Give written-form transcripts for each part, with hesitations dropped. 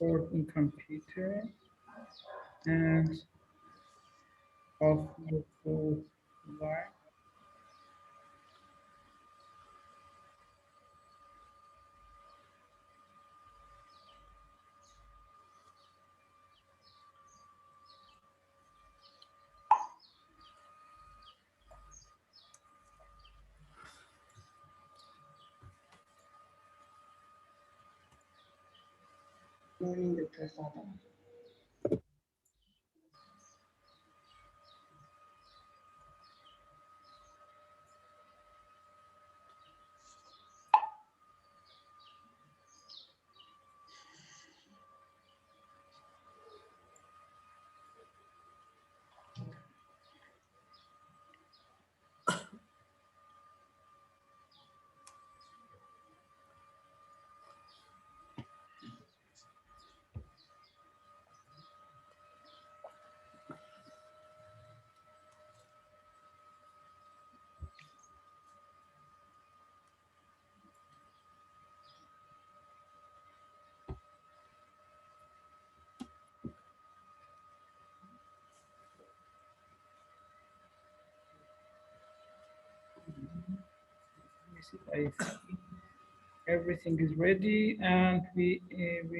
Recording computer and off the full line. Morning, Dr. Sada. I see everything is ready, and we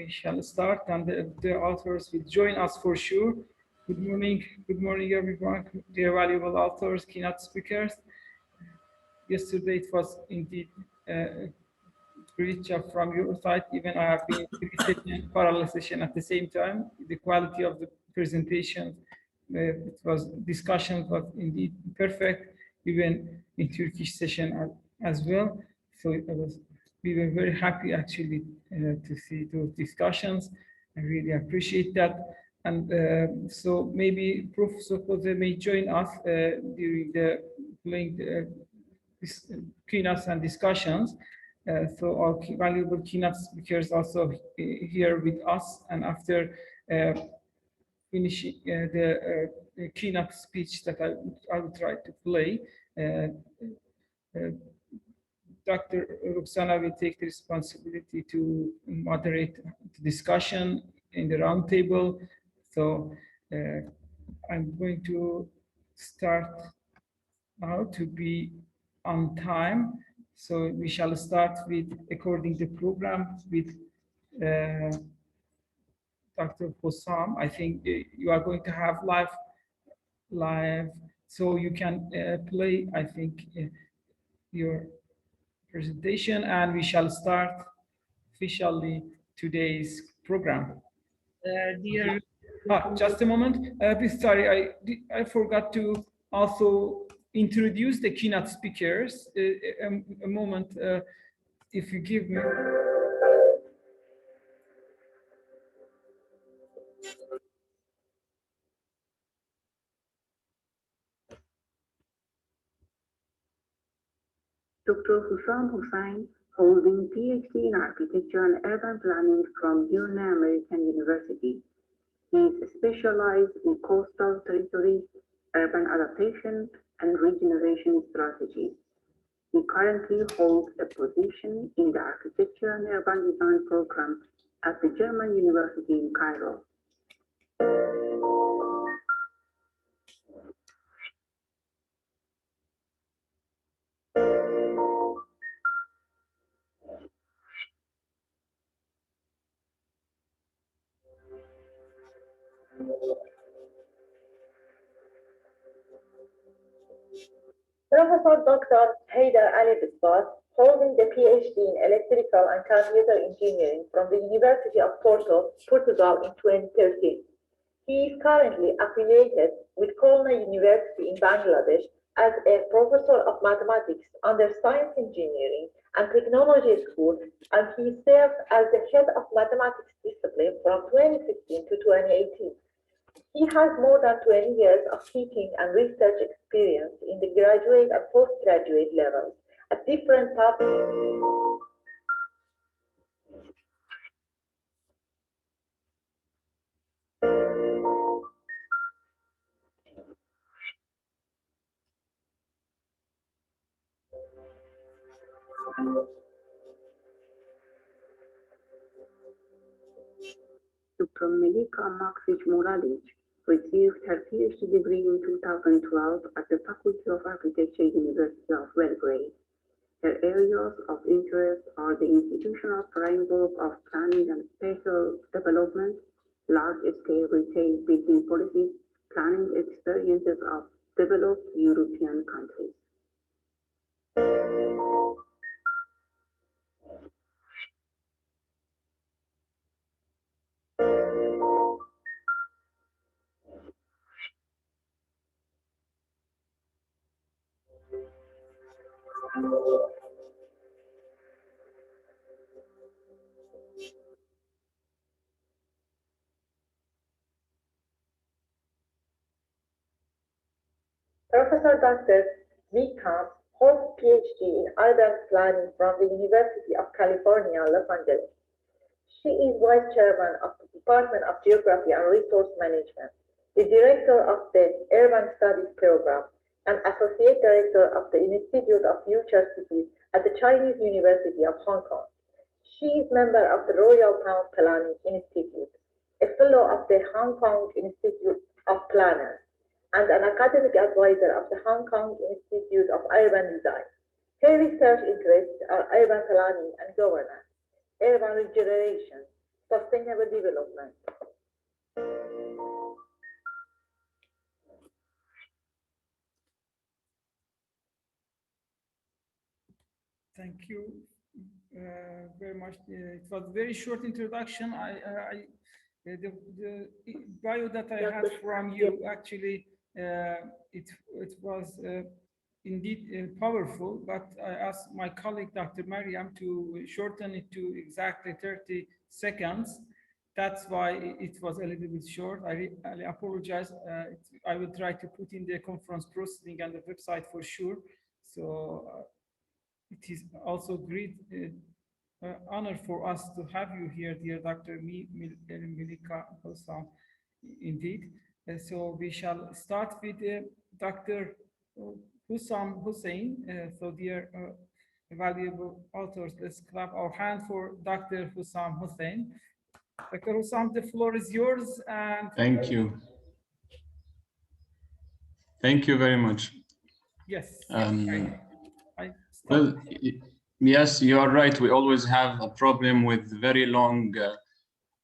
shall start. And the authors will join us for sure. Good morning, everyone. Dear valuable authors, keynote speakers. Yesterday it was indeed great job from your side. Even I have been in session, parallel session at the same time. The quality of the presentation, it was discussion was indeed perfect. Even in Turkish session as well. So we were very happy actually to see those discussions. I really appreciate that. And so maybe Professor Jose may join us during the playing keynotes and discussions. So our valuable keynote speakers also here with us, and after finishing the keynote speech that I will try to play, Dr. Roxana will take the responsibility to moderate the discussion in the roundtable. So I'm going to start now to be on time. So we shall start with, according to the program, with Dr. Hossam. I think you are going to have live, so you can play, I think, your presentation, and we shall start officially today's program. Dear, just a moment. Please, sorry, I forgot to also introduce the keynote speakers. A moment, if you give me. Dr. Hussam Hussain, holding PhD in Architecture and Urban Planning from Yale American University. He is specialized in coastal territories, urban adaptation, and regeneration strategies. He currently holds a position in the Architecture and Urban Design program at the German University in Cairo. Professor Dr. Haydar Ali Biswas, holding the PhD in Electrical and Computer Engineering from the University of Porto, Portugal in 2013. He is currently affiliated with Khulna University in Bangladesh as a professor of mathematics under Science Engineering and Technology School, and he served as the head of mathematics discipline from 2015 to 2018. He has more than 20 years of teaching and research experience in the graduate and postgraduate levels at different topics. Dr. Melika Maksic-Moralic received her PhD degree in 2012 at the Faculty of Architecture, University of Belgrade. Her areas of interest are the institutional framework of planning and spatial development, large-scale retail building policies, planning experiences of developed European countries. Professor Dr. Meekham holds PhD in urban planning from the University of California, Los Angeles. She is Vice Chairman of the Department of Geography and Resource Management, the Director of the Urban Studies Program, and Associate Director of the Institute of Future Cities at the Chinese University of Hong Kong. She is member of the Royal Town Planning Institute, a fellow of the Hong Kong Institute of Planners, and an academic advisor of the Hong Kong Institute of Urban Design. Her research interests are urban planning and governance, urban regeneration, sustainable development. Thank you very much. It was a very short introduction. The bio that I had from you actually it was indeed powerful, but I asked my colleague Dr. Mariam to shorten it to exactly 30 seconds. That's why it was a little bit short. I apologize. I will try to put in the conference proceeding and the website for sure. So it is also great honor for us to have you here, dear Dr. Melika Hossam, indeed. So we shall start with Dr. Hussam Hussein. So dear valuable authors, let's clap our hand for Dr. Hussam Hussein. Dr. Hussam, the floor is yours. And thank you. Thank you very much. Yes. Well, yes, you are right. We always have a problem with very long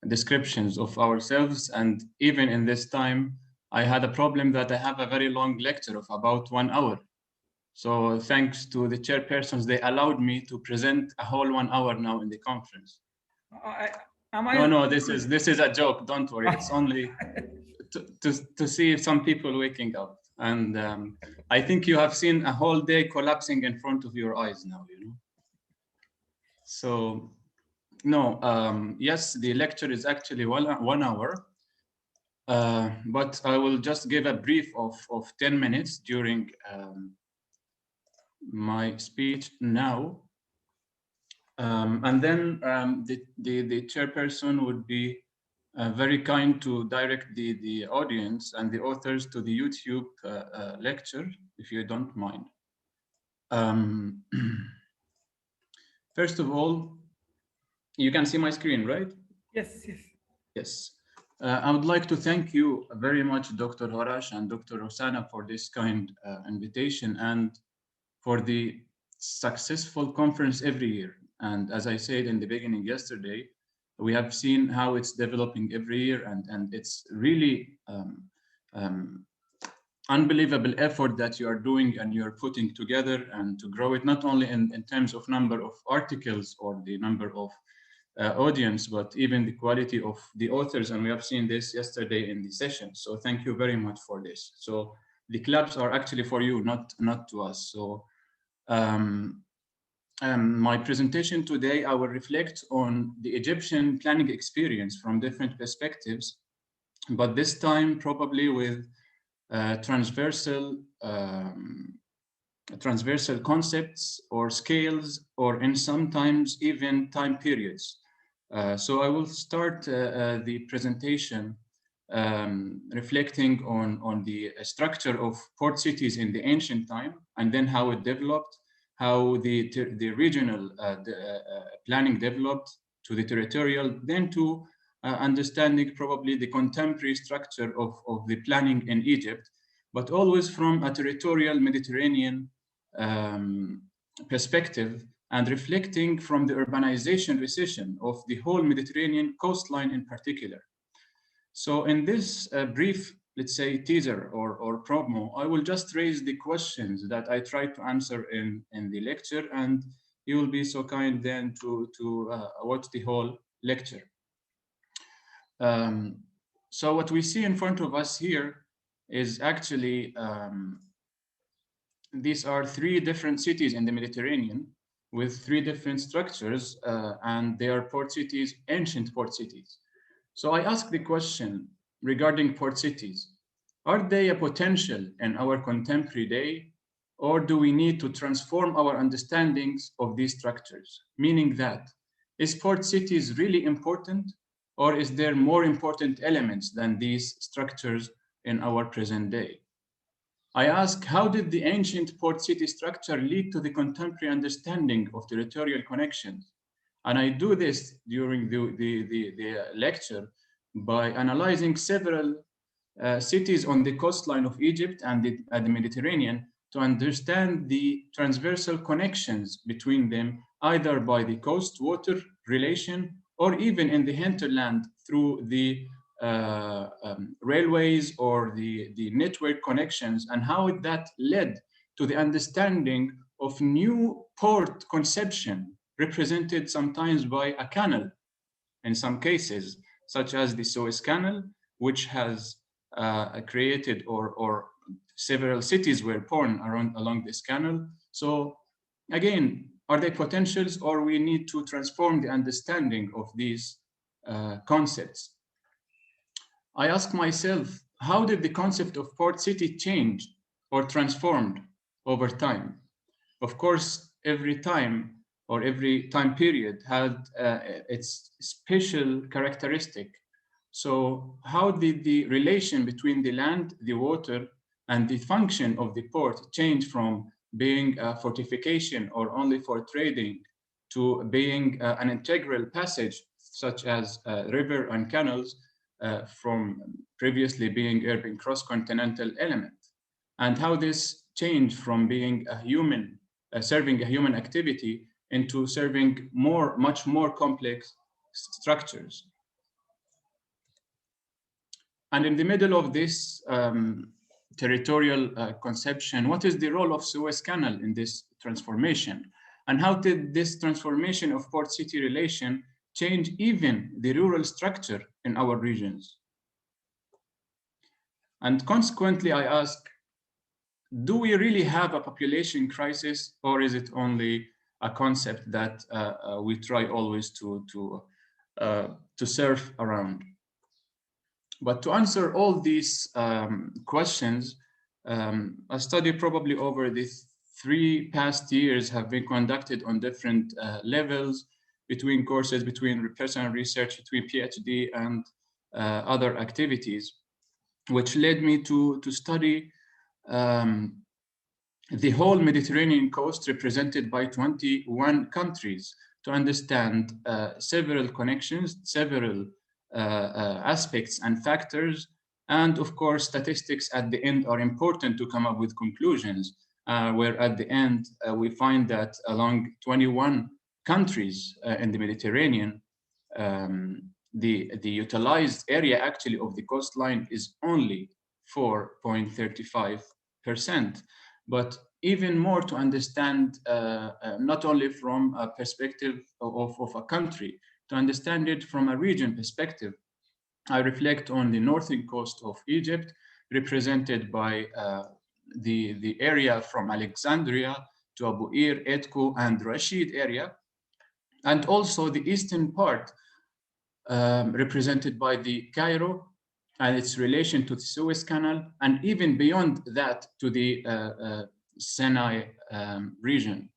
descriptions of ourselves. And even in this time, I had a problem that I have a very long lecture of about 1 hour. So thanks to the chairpersons, they allowed me to present a whole 1 hour now in the conference. No, this is a joke. Don't worry. It's only to see some people waking up. And I think you have seen a whole day collapsing in front of your eyes now, you know. So, no, yes, the lecture is actually 1 hour, but I will just give a brief of 10 minutes during my speech now. And then the chairperson would be very kind to direct the audience and the authors to the YouTube lecture, if you don't mind. First of all, you can see my screen, right? Yes. Yes. I would like to thank you very much, Dr. Horash and Dr. Rosanna, for this kind invitation and for the successful conference every year. And as I said in the beginning yesterday, we have seen how it's developing every year, and it's really unbelievable effort that you are doing and you're putting together and to grow it, not only in terms of number of articles or the number of audience, but even the quality of the authors. And we have seen this yesterday in the session. So thank you very much for this. So the claps are actually for you, not to us. So my presentation today, I will reflect on the Egyptian planning experience from different perspectives, but this time probably with transversal concepts or scales, or in sometimes even time periods. So I will start the presentation reflecting on the structure of port cities in the ancient time, and then how it developed, how the regional planning developed to the territorial, then to understanding probably the contemporary structure of the planning in Egypt, but always from a territorial Mediterranean perspective, and reflecting from the urbanization recession of the whole Mediterranean coastline in particular. So in this brief, let's say, teaser or promo, I will just raise the questions that I try to answer in the lecture, and you will be so kind then to watch the whole lecture. So what we see in front of us here is actually, these are three different cities in the Mediterranean with three different structures, and they are port cities, ancient port cities. So I ask the question regarding port cities: are they a potential in our contemporary day, or do we need to transform our understandings of these structures? Meaning that, is port cities really important, or is there more important elements than these structures in our present day? I ask, how did the ancient port city structure lead to the contemporary understanding of territorial connections? And I do this during the lecture by analyzing several cities on the coastline of Egypt and the Mediterranean to understand the transversal connections between them, either by the coast-water relation or even in the hinterland through the railways or the network connections, and how that led to the understanding of new port conception, represented sometimes by a canal in some cases, such as the Suez Canal, which has created or several cities were born along this canal. So again, are they potentials, or we need to transform the understanding of these concepts? I ask myself, how did the concept of port city change or transformed over time? Of course, every time or every time period had its special characteristic. So how did the relation between the land, the water, and the function of the port change from being a fortification or only for trading to being an integral passage, such as river and canals, from previously being urban cross-continental element? And how this changed from being a human, serving a human activity, into serving much more complex structures. And in the middle of this territorial conception, what is the role of Suez Canal in this transformation? And how did this transformation of port-city relation change even the rural structure in our regions? And consequently, I ask, do we really have a population crisis, or is it only a concept that we try always to surf around? But to answer all these questions, a study probably over the 3 past years have been conducted on different levels, between courses, between personal research, between PhD and other activities, which led me to study the whole Mediterranean coast represented by 21 countries to understand several connections, several aspects and factors. And of course, statistics at the end are important to come up with conclusions, where at the end we find that along 21 countries in the Mediterranean, the utilized area actually of the coastline is only 4.35%. But even more to understand, not only from a perspective of a country, to understand it from a region perspective, I reflect on the northern coast of Egypt, represented by the area from Alexandria to Abu Qir, Edku, and Rashid area, and also the eastern part, represented by the Cairo and its relation to the Suez Canal, and even beyond that to the Sinai region.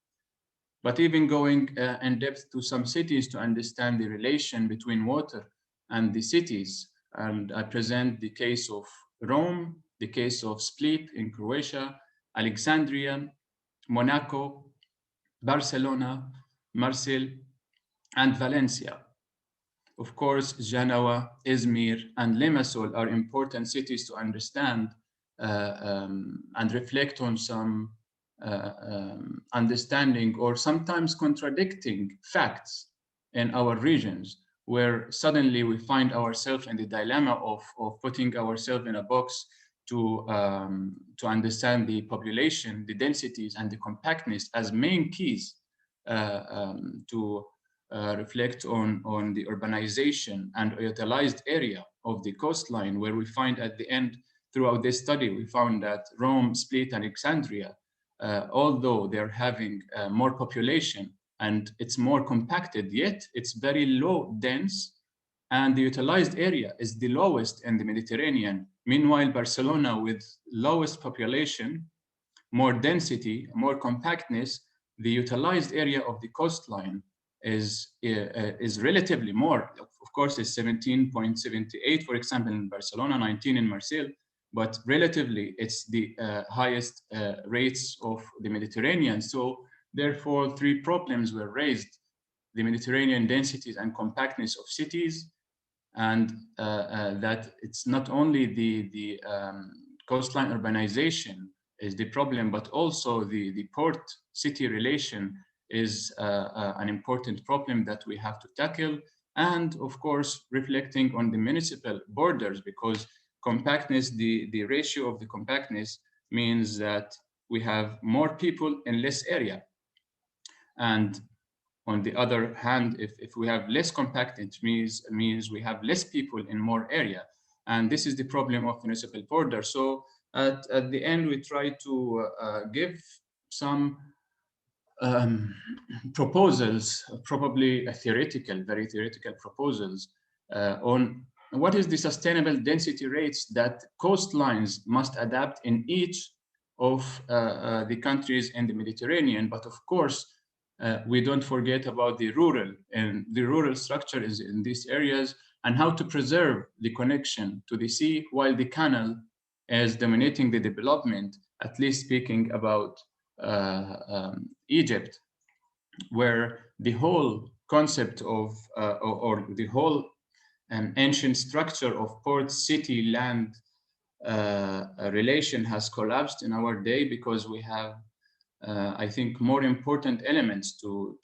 But even going in depth to some cities to understand the relation between water and the cities. And I present the case of Rome, the case of Split in Croatia, Alexandria, Monaco, Barcelona, Marseille, and Valencia. Of course, Genoa, Izmir, and Limassol are important cities to understand and reflect on some understanding or sometimes contradicting facts in our regions, where suddenly we find ourselves in the dilemma of putting ourselves in a box to understand the population, the densities, and the compactness as main keys to reflect on the urbanization and utilized area of the coastline, where we find at the end, throughout this study, we found that Rome, Split, and Alexandria, although they're having more population and it's more compacted, yet it's very low dense, and the utilized area is the lowest in the Mediterranean. Meanwhile, Barcelona, with lowest population, more density, more compactness, the utilized area of the coastline is relatively more. Of course, it's 17.78, for example, in Barcelona, 19 in Marseille, but relatively, it's the highest rates of the Mediterranean. So therefore, three problems were raised: the Mediterranean densities and compactness of cities, and that it's not only the coastline urbanization is the problem, but also the port-city relation is an important problem that we have to tackle. And of course, reflecting on the municipal borders, because compactness, the ratio of the compactness means that we have more people in less area. And on the other hand, if we have less compact, it means we have less people in more area. And this is the problem of municipal border. So at the end, we try to give some proposals, probably very theoretical proposals on what is the sustainable density rates that coastlines must adapt in each of the countries in the Mediterranean. But of course, we don't forget about the rural, and the rural structure is in these areas, and how to preserve the connection to the sea while the canal is dominating the development, at least speaking about Egypt, where the whole concept of, or the whole ancient structure of port, city, land relation has collapsed in our day, because we have I think more important elements to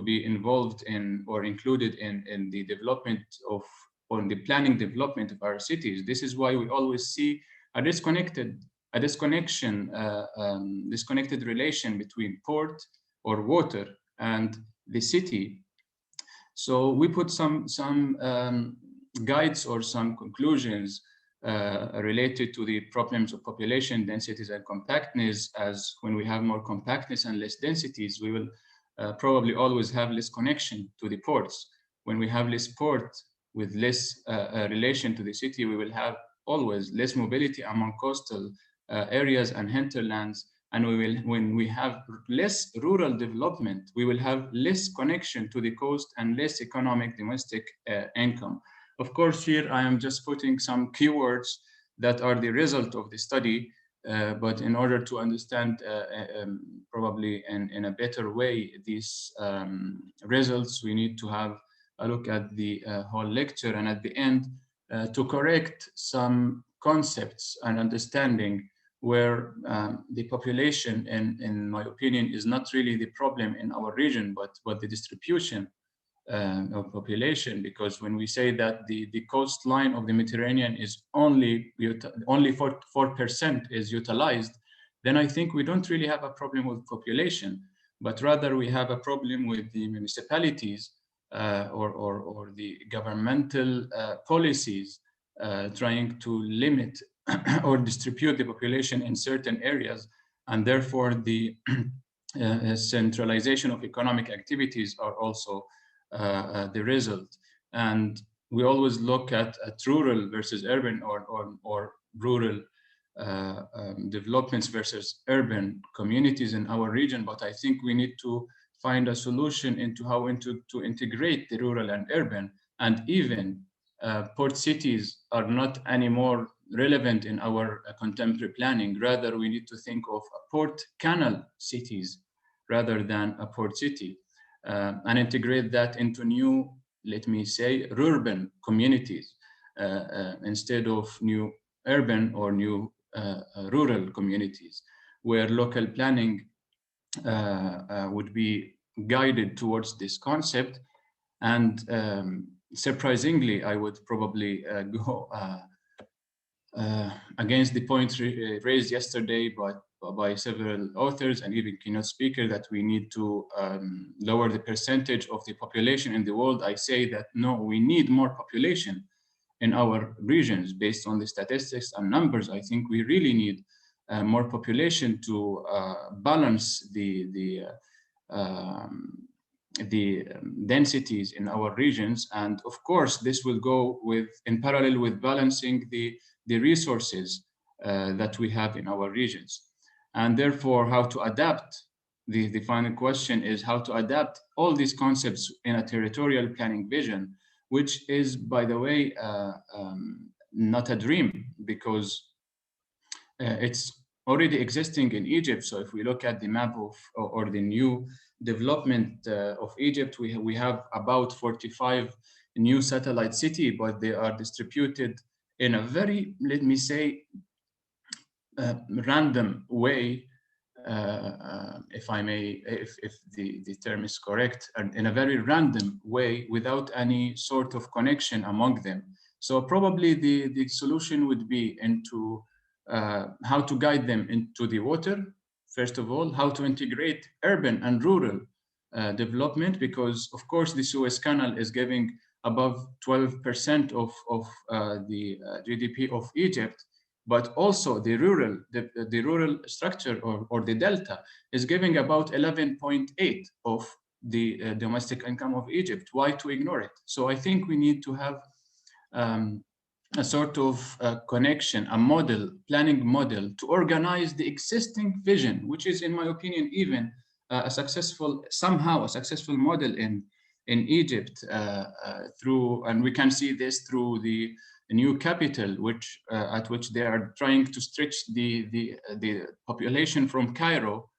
be involved in or included in the development of, or in the planning development of our cities. This is why we always see a disconnected relation between port or water and the city. So we put some guides or some conclusions related to the problems of population densities and compactness, as when we have more compactness and less densities, we will probably always have less connection to the ports. When we have less port with less relation to the city, we will have always less mobility among coastal areas and hinterlands. And when we have less rural development, we will have less connection to the coast and less economic domestic income. Of course, here I am just putting some keywords that are the result of the study, but in order to understand probably in a better way these results, we need to have a look at the whole lecture, and at the end to correct some concepts and understanding where the population, in my opinion, is not really the problem in our region, but the distribution of population. Because when we say that the coastline of the Mediterranean is only 4% is utilized, then I think we don't really have a problem with population, but rather we have a problem with the municipalities or the governmental policies trying to limit or distribute the population in certain areas, and therefore the centralization of economic activities are also the result. And we always look at rural versus urban, or rural developments versus urban communities in our region. But I think we need to find a solution into how to integrate the rural and urban, and even port cities are not anymore relevant in our contemporary planning. Rather, we need to think of port canal cities rather than a port city, and integrate that into new let me say, urban communities instead of new urban or new rural communities, where local planning would be guided towards this concept. And surprisingly, I would probably go against the point raised yesterday by several authors and even keynote speakers that we need to lower the percentage of the population in the world. I say that no, we need more population in our regions based on the statistics and numbers. I think we really need more population to balance the densities in our regions. And of course, this will go in parallel with balancing the resources that we have in our regions. And therefore, how to adapt, the final question is how to adapt all these concepts in a territorial planning vision, which is, by the way, not a dream, because it's already existing in Egypt. So if we look at the map of, or the new development of Egypt, we have about 45 new satellite cities, but they are distributed in a very, let me say, random way, if I may, if the term is correct, and in a very random way without any sort of connection among them. So probably the solution would be into how to guide them into the water, first of all, how to integrate urban and rural development, because of course the Suez Canal is giving above 12% of the GDP of Egypt, but also the rural structure or the delta is giving about 11.8 of the domestic income of Egypt. Why to ignore it? So I think we need to have a sort of connection, a model, planning model to organize the existing vision, which is, in my opinion, even somehow a successful model in Egypt through, and we can see this through the new capital, at which they are trying to stretch the population from Cairo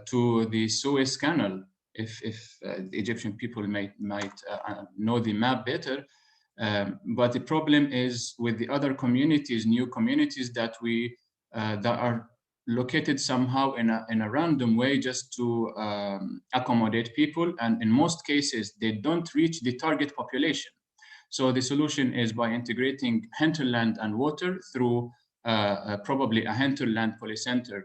to the Suez Canal. If the Egyptian people might know the map better, but the problem is with the other communities, new communities that are located somehow in a random way just to accommodate people, and in most cases they don't reach the target population. So the solution is by integrating hinterland and water through probably a hinterland polycenter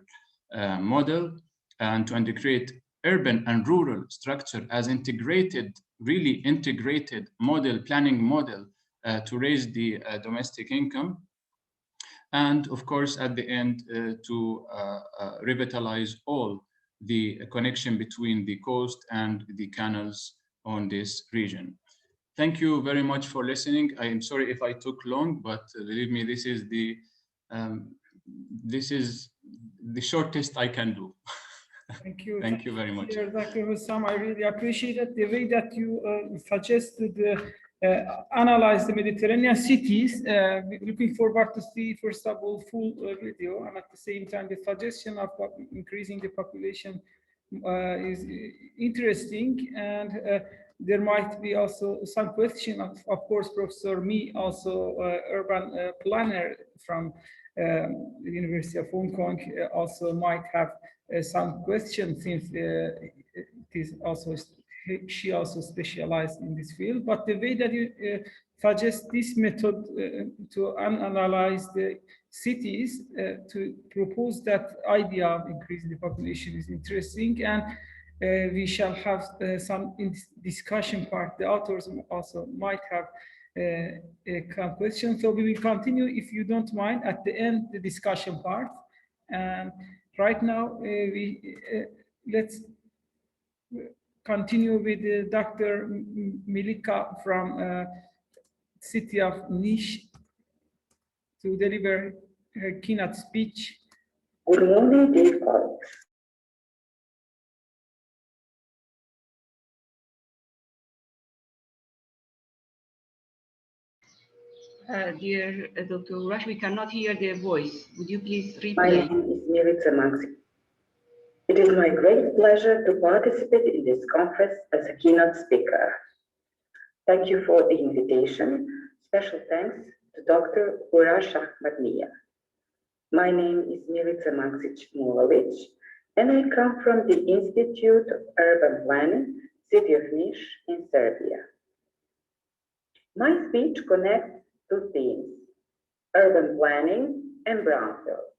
model, and to integrate urban and rural structure as integrated, really integrated model, planning model to raise the domestic income. And of course, at the end, to revitalize all the connection between the coast and the canals on this region. Thank you very much for listening. I am sorry if I took long, but believe me, this is the shortest I can do. Thank you. Thank you very much. Dear Dr. Hussam, I really appreciated the way that you suggested analyze the Mediterranean cities. Looking forward to see, first of all, full video, and at the same time, the suggestion of increasing the population is interesting, and there might be also some question. Of course, Professor Me, also urban planner from the University of Hong Kong, also might have some questions, since it is also she also specialized in this field. But the way that you suggest this method to analyze the cities, to propose that idea of increasing the population is interesting, and we shall have some discussion part. The authors also might have a question, so we will continue, if you don't mind, at the end, the discussion part. And right now, let's continue with Dr. Milika from city of Niš to deliver her keynote speech. Good morning, dear colleagues. Dear Dr. Urash, we cannot hear their voice. Would you please replay? My name is Milica Maxi. It is my great pleasure to participate in this conference as a keynote speaker. Thank you for the invitation. Special thanks to Dr. Urash Ahmadnia. My name is Milica Maksic-Mulovic, and I come from the Institute of Urban Planning, City of Niš in Serbia. My speech connects two themes, urban planning and brownfields.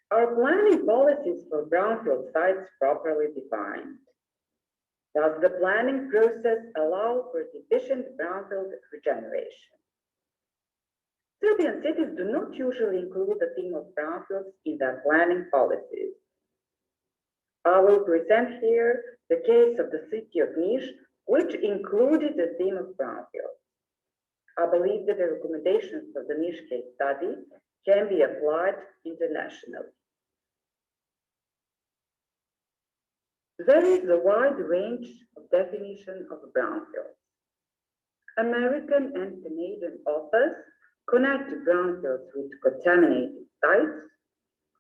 Are planning policies for brownfield sites properly defined? Does the planning process allow for efficient brownfield regeneration? Serbian cities do not usually include the theme of brownfields in their planning policies. I will present here the case of the city of Niš, which included the theme of brownfields. I believe that the recommendations of the Niš case study can be applied internationally. There is a wide range of definition of brownfields. American and Canadian authors connect brownfields with contaminated sites,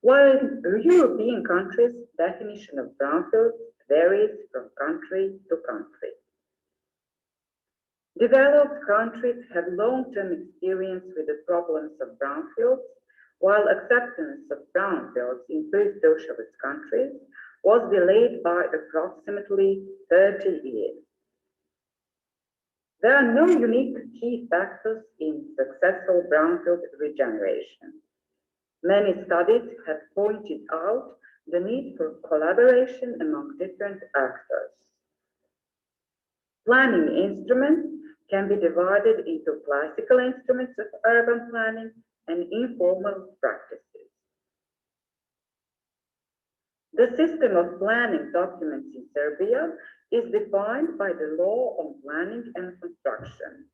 while European countries' definition of brownfields varies from country to country. Developed countries have long-term experience with the problems of brownfields, while acceptance of brownfields in post-socialist countries was delayed by approximately 30 years. There are no unique key factors in successful brownfield regeneration. Many studies have pointed out the need for collaboration among different actors. Planning instruments can be divided into classical instruments of urban planning and informal practices. The system of planning documents in Serbia is defined by the law on planning and construction.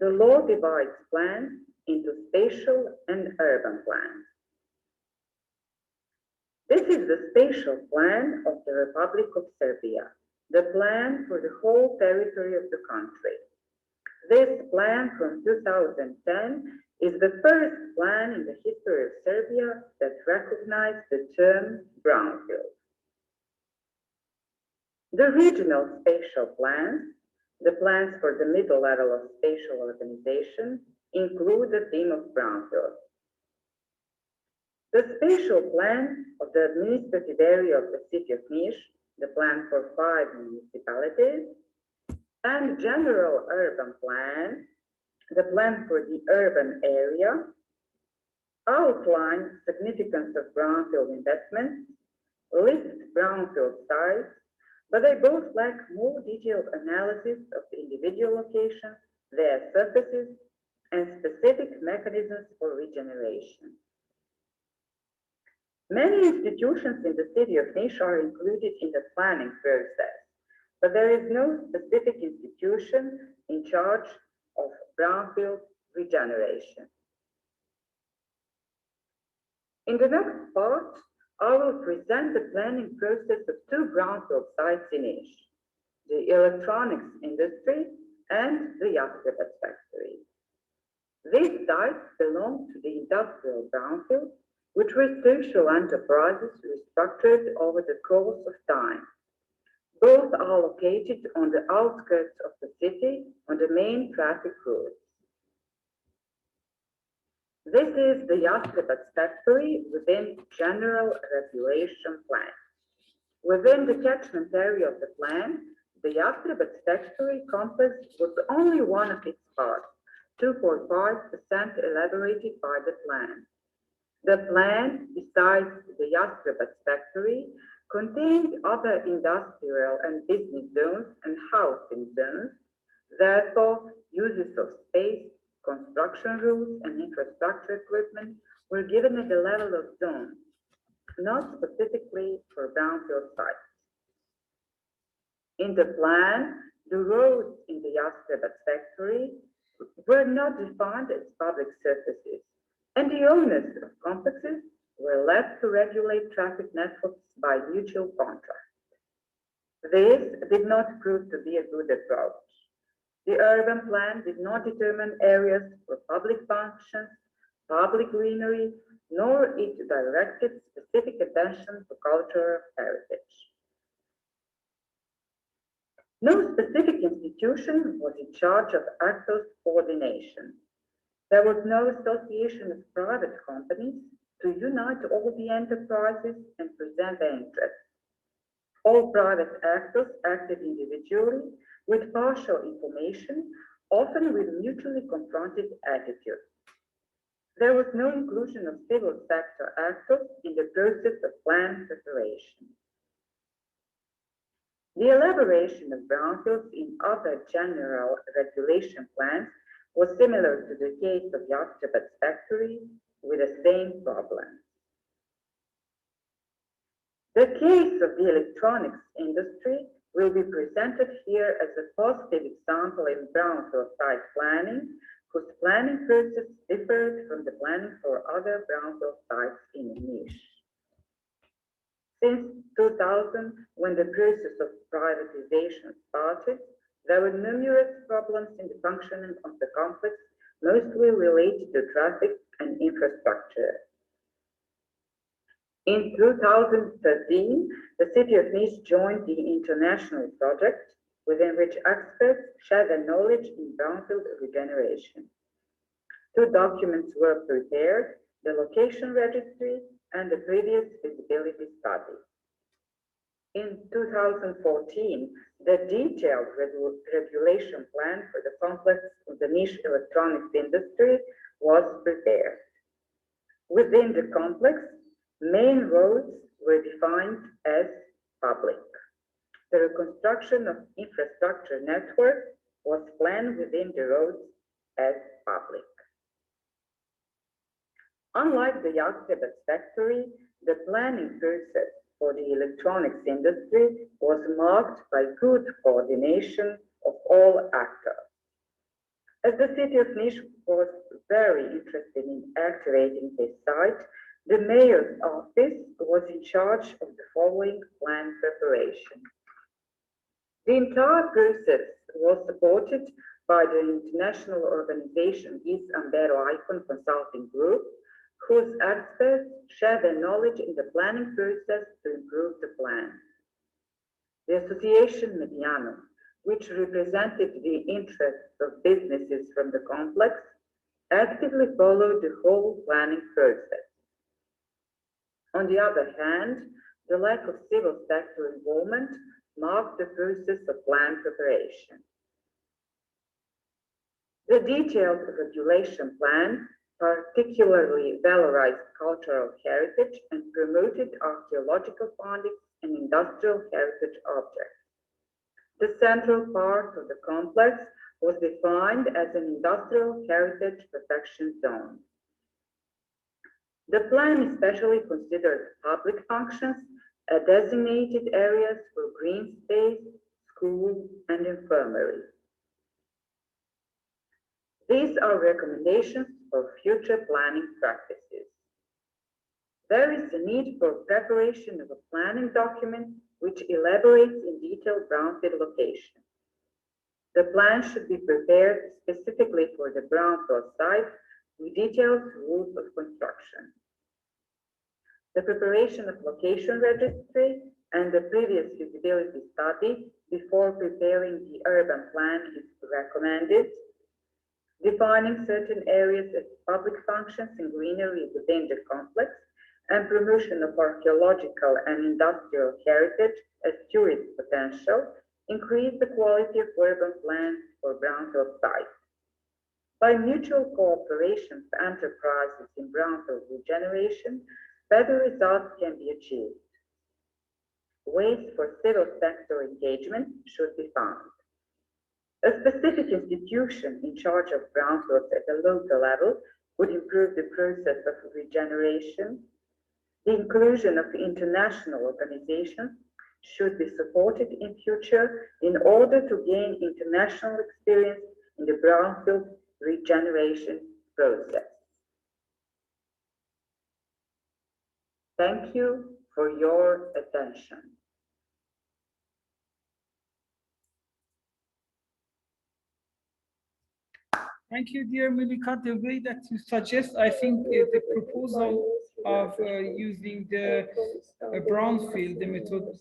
The law divides plans into spatial and urban plans. This is the spatial plan of the Republic of Serbia, the plan for the whole territory of the country. This plan from 2010 is the first plan in the history of Serbia that recognized the term brownfield. The regional spatial plans, the plans for the middle level of spatial organization, include the theme of brownfield. The spatial plan of the administrative area of the city of Niš, the plan for 5 municipalities, and general urban plan, the plan for the urban area, outline significance of brownfield investments, list brownfield sites, but they both lack more detailed analysis of the individual locations, their surfaces, and specific mechanisms for regeneration. Many institutions in the city of Niš are included in the planning process, but there is no specific institution in charge of brownfield regeneration. In the next part, I will present the planning process of 2 brownfield sites in Niš, the electronics industry and the Jastrebovac factory. These sites belong to the industrial brownfield, which were social enterprises restructured over the course of time. Both are located on the outskirts of the city on the main traffic routes. This is the Jastrebovac factory within General Regulation Plan. Within the catchment area of the plan, the Jastrebovac factory compass was only one of its parts, 2.5% elaborated by the plan. The plan, besides the Jastrebovac factory, contained other industrial and business zones and housing zones. Therefore, uses of space, construction rules, and infrastructure equipment were given at the level of zones, not specifically for brownfield sites. In the plan, the roads in the Jastrebovac factory were not defined as public surfaces, and the owners of complexes were left to regulate traffic networks by mutual contract. This did not prove to be a good approach. The urban plan did not determine areas for public functions, public greenery, nor it directed specific attention to cultural heritage. No specific institution was in charge of actors coordination. There was no association of private companies to unite all the enterprises and present their interests. All private actors acted individually with partial information, often with mutually confronted attitudes. There was no inclusion of civil sector actors in the process of plan preparation. The elaboration of brownfields in other general regulation plans was similar to the case of Yastrebat's factory with the same problems. The case of the electronics industry will be presented here as a positive example in brownfield site planning, whose planning process differed from the planning for other brownfield sites in a niche. Since 2000, when the process of privatization started, there were numerous problems in the functioning of the complex, mostly related to traffic and infrastructure. In 2013, the city of Nice joined the international project, within which experts share their knowledge in brownfield regeneration. Two documents were prepared, the location registry and the previous feasibility study. In 2014, the detailed regulation plan for the complex of the niche electronics industry was prepared. Within the complex, main roads were defined as public. The reconstruction of infrastructure network was planned within the roads as public. Unlike the Yastrebat factory, the planning process for the electronics industry was marked by good coordination of all actors. As the city of Niš was very interested in activating this site, the mayor's office was in charge of the following plan preparation. The entire process was supported by the international organization East Ambero Icon Consulting Group, whose experts share their knowledge in the planning process to improve the plan. The Association Mediano, which represented the interests of businesses from the complex, actively followed the whole planning process. On the other hand, the lack of civil sector involvement marked the process of plan preparation. The detailed regulation plan particularly valorized cultural heritage and promoted archaeological findings and industrial heritage objects. The central part of the complex was defined as an industrial heritage protection zone. The plan especially considered public functions, designated areas for green space, school, and infirmary. These are recommendations for future planning practices. There is a need for preparation of a planning document which elaborates in detail brownfield location. The plan should be prepared specifically for the brownfield site with detailed rules of construction. The preparation of location registry and the previous feasibility study before preparing the urban plan is recommended. Defining certain areas as public functions and greenery within the complex and promotion of archaeological and industrial heritage as tourist potential increase the quality of urban plans for brownfield sites. By mutual cooperation of enterprises in brownfield regeneration, better results can be achieved. Ways for civil sector engagement should be found. A specific institution in charge of brownfields at the local level would improve the process of regeneration. The inclusion of international organizations should be supported in future in order to gain international experience in the brownfield regeneration process. Thank you for your attention. Thank you, dear Melika. The way that you suggest, I think the proposal of using the brownfield, the method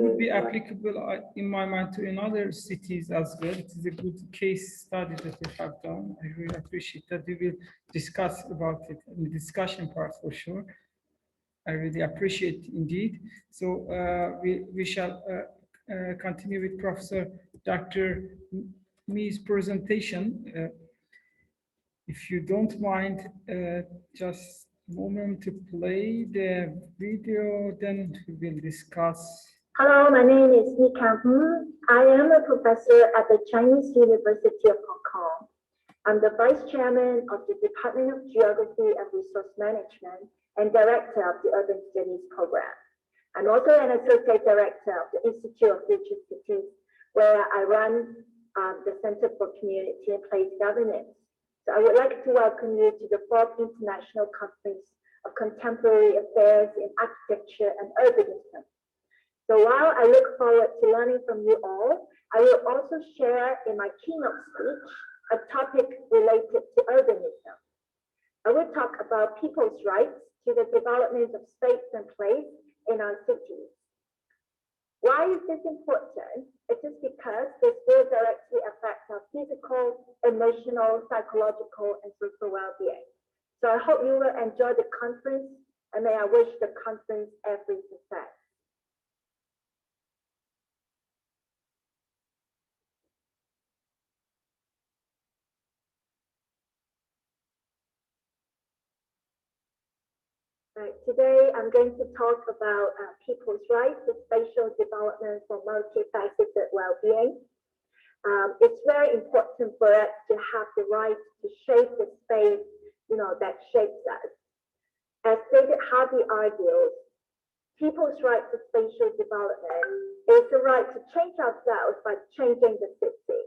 would be applicable in my mind to in other cities as well. It is a good case study that we have done. I really appreciate that. We will discuss about it in the discussion part for sure. I really appreciate indeed. So we shall continue with Professor Dr. Mee's presentation. If you don't mind, just a moment to play the video, then we will discuss. Hello, my name is Mi Kang. I am a professor at the Chinese University of Hong Kong. I'm the Vice Chairman of the Department of Geography and Resource Management and Director of the Urban Studies Program. I'm also an Associate Director of the Institute of Future Cities, where I run the Center for Community and Place Governance. So I would like to welcome you to the 4th International Conference of Contemporary Affairs in Architecture and Urbanism. So while I look forward to learning from you all, I will also share in my keynote speech a topic related to urbanism. I will talk about people's rights to the development of space and place in our cities. Why is this important? It is because this will directly affect our physical, emotional, psychological, and social well-being. So I hope you will enjoy the conference, and may I wish the conference every success. Today, I'm going to talk about people's rights to spatial development for multifaceted well-being. It's very important for us to have the right to shape the space, that shapes us. As David Harvey argues, people's right to spatial development is the right to change ourselves by changing the city.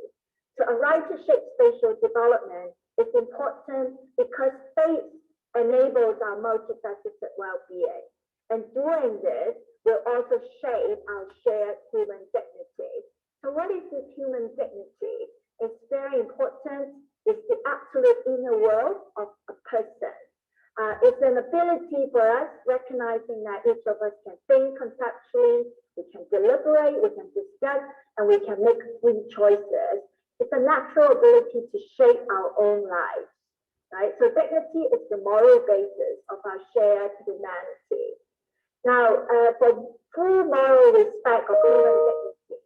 So a right to shape spatial development is important because space enables our multifaceted well-being. And doing this will also shape our shared human dignity. So what is this human dignity? It's very important. It's the absolute inner world of a person. It's an ability for us, recognizing that each of us can think conceptually, we can deliberate, we can discuss, and we can make free choices. It's a natural ability to shape our own lives. Right? So dignity is the moral basis of our shared humanity. Now, for full moral respect of human dignity,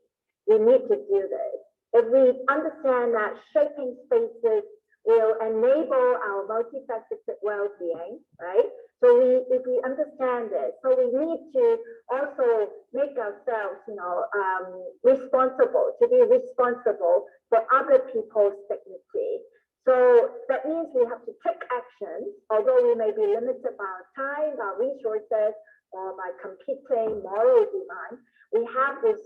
we need to do this. If we understand that shaping spaces will enable our multifaceted well-being, right? So if we understand this, so we need to also make ourselves, responsible, to be responsible for other people's dignity. So that means we have to take action, although we may be limited by our time, our resources, or by competing moral demands. We have this,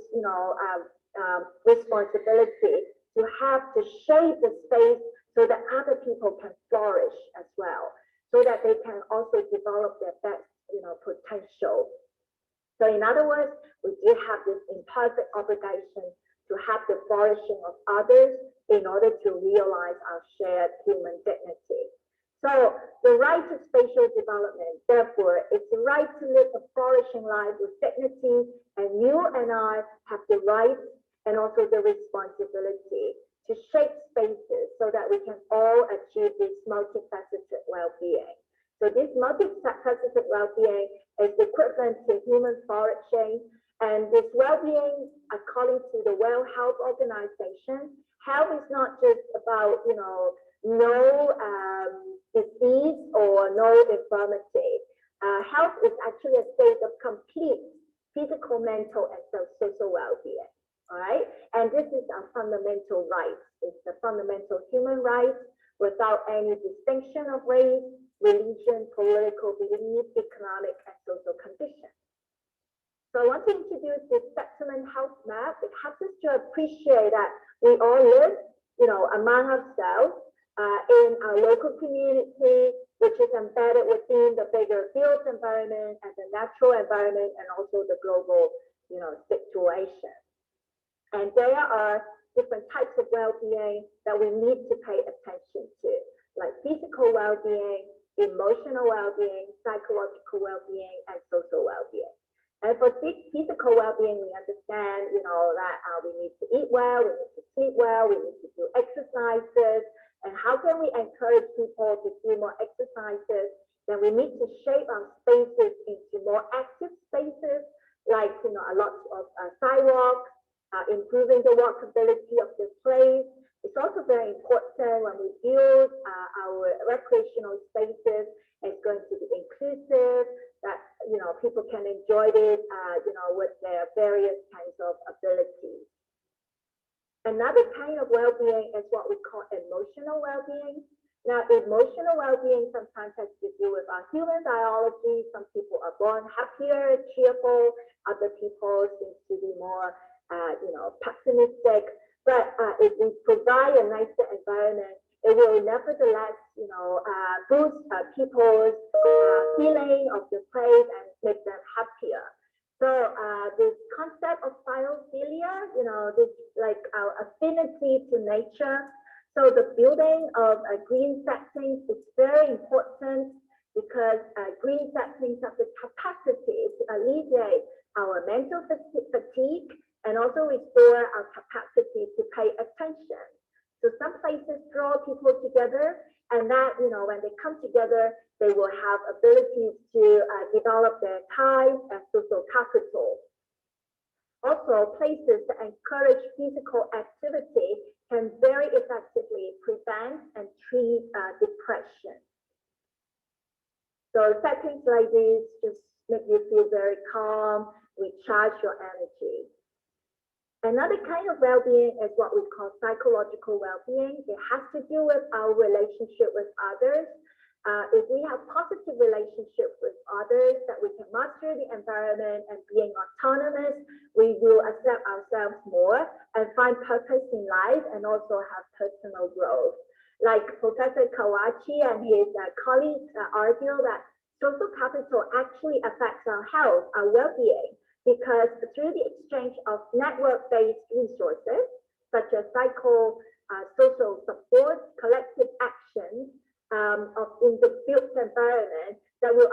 responsibility to have to shape the space so that other people can flourish as well, so that they can also develop their best, potential. So in other words, we do have this imperfect obligation to have the flourishing of others in order to realize our shared human dignity. So the right to spatial development, therefore, is the right to live a flourishing life with dignity, and you and I have the right and also the responsibility to shape spaces so that we can all achieve this multifaceted well-being. So this multifaceted well-being is equivalent to human flourishing, and this well-being, according to the World Health Organization, health is not just about, no disease or no infirmity. Health is actually a state of complete physical, mental, and social well-being. All right, and this is our fundamental rights. It's the fundamental human rights without any distinction of race, religion, political belief, economic, and social conditions. So I want to introduce this Spectrum Health Map. It helps us to appreciate that we all live, among ourselves in our local community, which is embedded within the bigger built environment and the natural environment, and also the global, situation. And there are different types of well-being that we need to pay attention to, like physical well-being, emotional well-being, psychological well-being, and social well-being. And for physical well-being, we understand, that we need to eat well, we need to sleep well, we need to do exercises. And how can we encourage people to do more exercises? Then we need to shape our spaces into more active spaces, like, a lot of sidewalks, improving the walkability of the place. It's also very important when we build our recreational spaces, it's going to be inclusive, that people can enjoy it with their various kinds of abilities. Another kind of well-being is what we call emotional well-being. Now, emotional well-being sometimes has to do with our human biology. Some people are born happier, cheerful. Other people seem to be more pessimistic. But if we provide a nicer environment, it will nevertheless, boost people's feeling of the place and make them happier. So this concept of biophilia, this like our affinity to nature. So the building of green settings is very important because green settings have the capacity to alleviate our mental fatigue and also restore our capacity to pay attention. So some places draw people together, and that, when they come together, they will have abilities to develop their ties and social capital. Also, places that encourage physical activity can very effectively prevent and treat depression. So settings like these just make you feel very calm, recharge your energy. Another kind of well-being is what we call psychological well-being. It has to do with our relationship with others. If we have positive relationship with others, that we can master the environment and being autonomous, we will accept ourselves more and find purpose in life and also have personal growth. Like Professor Kawachi and his colleagues argue that social capital actually affects our health, our well-being, because through the exchange of network-based resources, such as social support, collective actions in the built environment, that will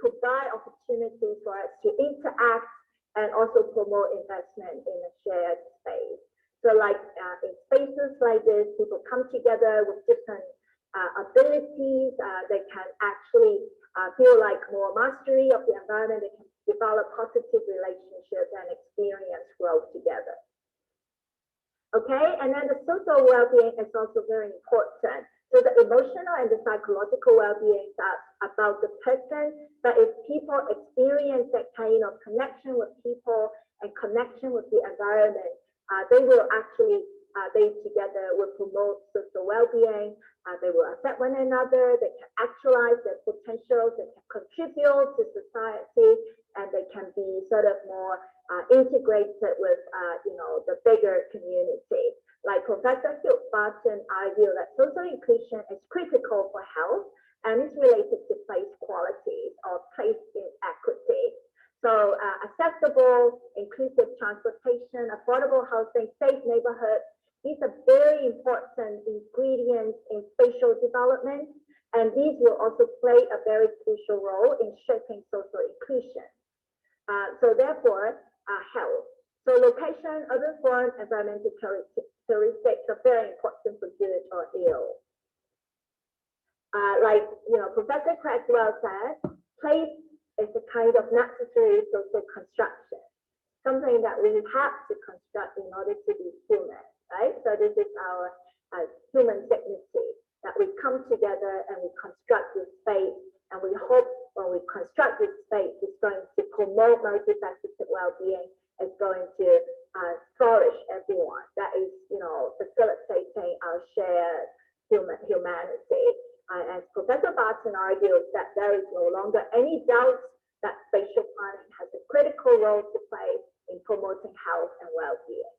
provide opportunities for us to interact and also promote investment in a shared space. So like in spaces like this, people come together with different abilities. They can actually feel like more mastery of the environment. They can develop positive relationships and experience growth together. Okay, and then the social well-being is also very important. So the emotional and the psychological well-being are about the person, but if people experience that kind of connection with people and connection with the environment, they will actually, they together will promote social well-being. They will accept one another, they can actualize their potentials, they can contribute to society, and they can be sort of more integrated with, the bigger community. Like Professor Hugh Barton argued that social inclusion is critical for health and is related to place qualities or place inequity. So accessible, inclusive transportation, affordable housing, safe neighborhoods, these are very important ingredients in spatial development, and these will also play a very crucial role in shaping social inclusion. So therefore, health. So location, urban form, environmental characteristics are very important for good or ill. Like, Professor Creswell said, place is a kind of necessary social construction, something that we have to construct in order to be human, right? So this is our human dignity, that we come together and we construct this space, and we hope when we construct this space, it's going to promote multifaceted well-being, it's going to flourish everyone. That is, facilitating our shared humanity. As Professor Barton argues, that there is no longer any doubt that spatial planning has a critical role to play in promoting health and well-being.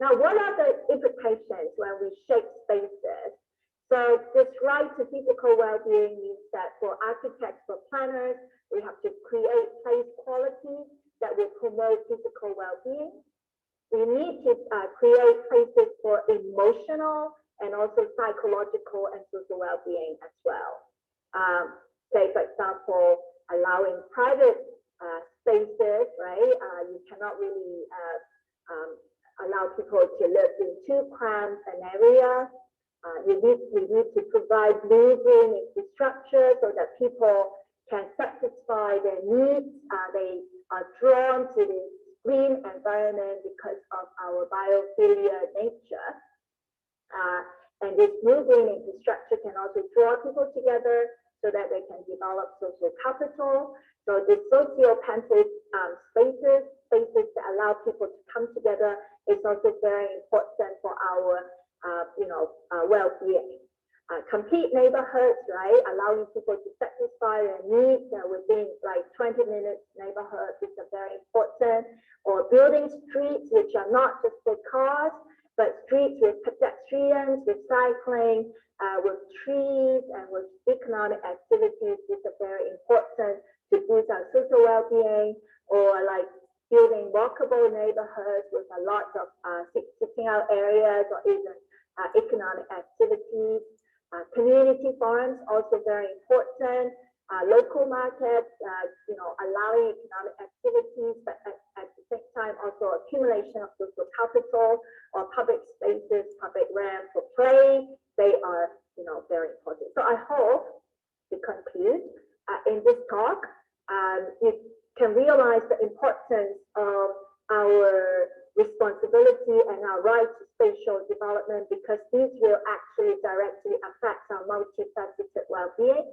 Now, what are the implications when we shape spaces? So this right to physical well-being means that for architects, for planners, we have to create place qualities that will promote physical well-being. We need to create places for emotional and also psychological and social well-being as well. Say, for example, allowing private spaces, right? You cannot really allow people to live in too cramped an area. We need to provide living infrastructure so that people can satisfy their needs. They are drawn to this green environment because of our biophilia nature. And this moving infrastructure can also draw people together so that they can develop social capital. So the socio-pantic spaces that allow people to come together is also very important for our well-being. Complete neighborhoods, right? Allowing people to satisfy their needs within like 20 minutes neighborhoods is very important. Or building streets which are not just for cars, but streets with pedestrians, with cycling, with trees, and with economic activities is very important to boost our social well-being. Or like building walkable neighborhoods with a lot of sitting out areas or even economic activities. Community forums also very important. Local markets, allowing economic activities, but at the same time also accumulation of social capital or public spaces, public realm for play. They are, very important. So I hope to conclude in this talk, you can realize the importance of our responsibility and our right to spatial development, because these will actually directly affect our multifaceted well-being.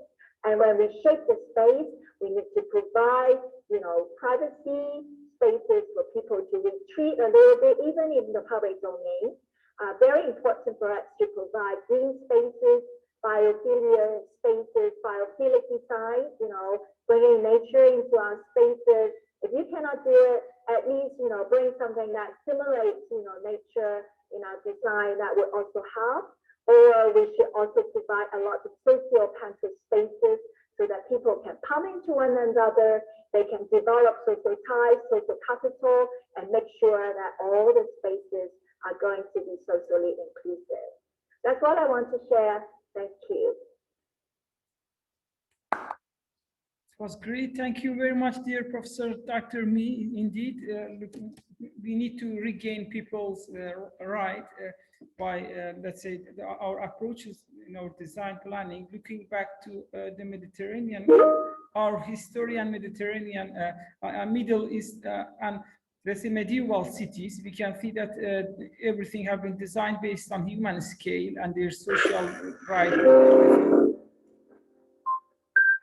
And when we shape the space, we need to provide, privacy spaces for people to retreat a little bit, even in the public domain. Very important for us to provide green spaces, biophilia spaces, biophilic design, bringing nature into our spaces. If you cannot do it, at least, bring something that simulates, nature in our design. That would also help. Or we should also provide a lot of socio-pantic spaces so that people can come into one another. They can develop social ties, social capital, and make sure that all the spaces are going to be socially inclusive. That's what I want to share. Thank you. It was great. Thank you very much, dear Professor Dr. Me. Indeed, we need to regain people's right by, let's say, our approaches in our design planning, looking back to the Mediterranean, our history and Mediterranean, Middle East, and let's say medieval cities. We can see that everything have been designed based on human scale, and their social right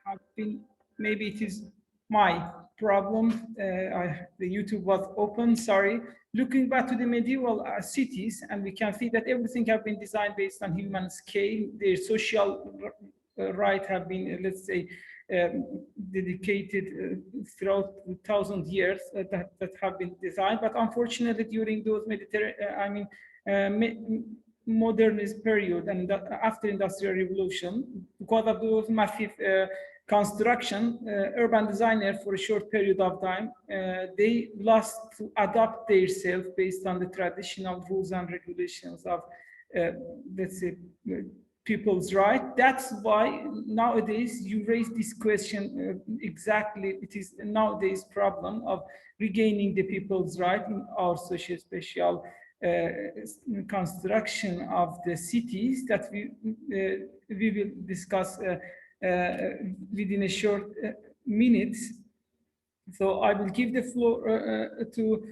have been. Maybe it is my problem. The YouTube was open, sorry. Looking back to the medieval cities, and we can see that everything have been designed based on human scale. Their social right have been, let's say, dedicated throughout 1,000 years that have been designed. But unfortunately, during those modernist period and after Industrial Revolution, because of those massive construction, urban designers for a short period of time, they lost to adapt themselves based on the traditional rules and regulations of, let's say, people's right. That's why nowadays you raise this question exactly. It is nowadays problem of regaining the people's right in our social spatial construction of the cities that we will discuss within a short minutes. So I will give the floor to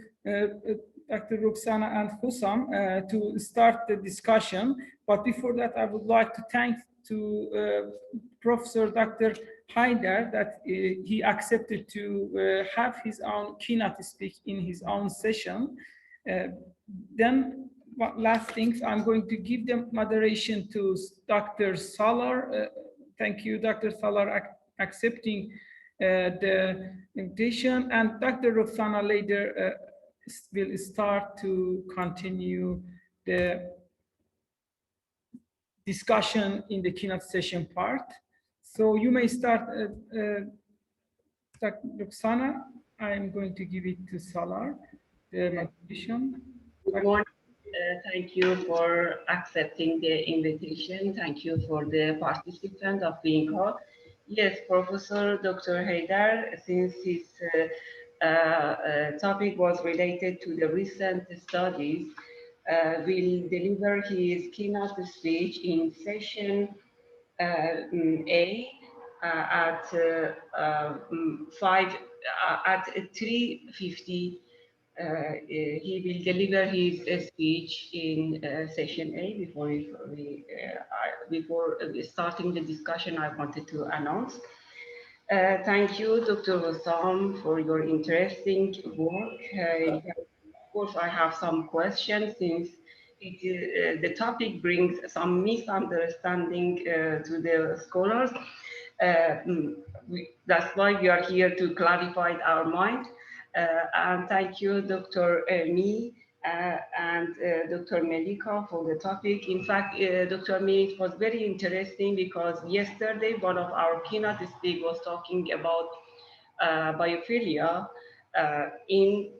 Dr. Roxana and Hussam to start the discussion. But before that, I would like to thank Professor Dr. Haider that he accepted to have his own keynote speak in his own session. Then last things, I'm going to give the moderation to Dr. Salar. Thank you, Dr. Salar, accepting the invitation, and Dr. Roxana later will start to continue the discussion in the keynote session part. So you may start, Dr. Roxana. I am going to give it to Salar, the moderation. Good morning. Thank you for accepting the invitation. Thank you for the participants of being called. Yes, Professor Dr. Haidar, since his topic was related to the recent studies, will deliver his keynote speech in session A at 3:50. He will deliver his speech in session A. Before starting the discussion, I wanted to announce. Thank you, Dr. Wassam, for your interesting work. Of course, I have some questions since the topic brings some misunderstanding to the scholars. That's why we are here to clarify our mind. And thank you, Dr. Me and Dr. Melika for the topic. In fact, Dr. Me, it was very interesting because yesterday one of our keynote speakers was talking about biophilia in